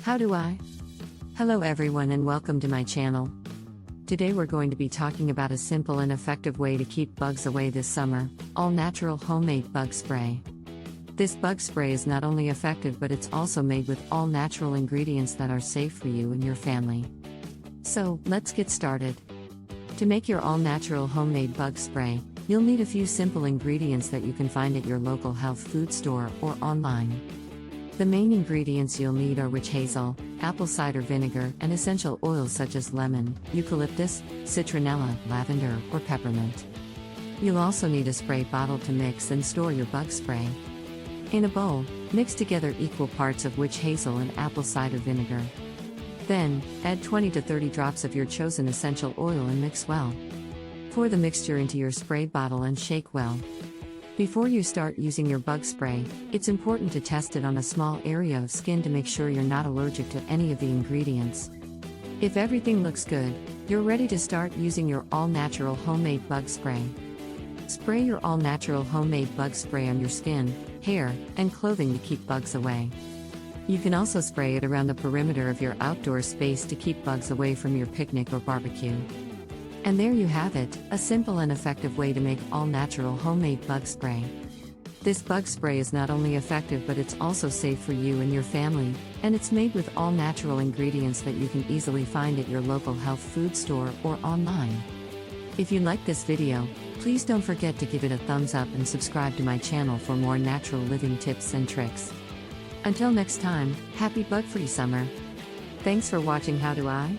How do I? Hello everyone and welcome to my channel. Today we're going to be talking about a simple and effective way to keep bugs away this summer, all-natural homemade bug spray. This bug spray is not only effective but it's also made with all-natural ingredients that are safe for you and your family. So, let's get started. To make your all-natural homemade bug spray, you'll need a few simple ingredients that you can find at your local health food store or online. The main ingredients you'll need are witch hazel, apple cider vinegar, and essential oils such as lemon, eucalyptus, citronella, lavender, or peppermint. You'll also need a spray bottle to mix and store your bug spray. In a bowl, mix together equal parts of witch hazel and apple cider vinegar. Then, add 20 to 30 drops of your chosen essential oil and mix well. Pour the mixture into your spray bottle and shake well. Before you start using your bug spray, it's important to test it on a small area of skin to make sure you're not allergic to any of the ingredients. If everything looks good, you're ready to start using your all-natural homemade bug spray. Spray your all-natural homemade bug spray on your skin, hair, and clothing to keep bugs away. You can also spray it around the perimeter of your outdoor space to keep bugs away from your picnic or barbecue. And there you have it, a simple and effective way to make all-natural homemade bug spray. This bug spray is not only effective but it's also safe for you and your family, and it's made with all-natural ingredients that you can easily find at your local health food store or online. If you like this video, please don't forget to give it a thumbs up and subscribe to my channel for more natural living tips and tricks. Until next time, happy bug-free summer. Thanks for watching How Do I?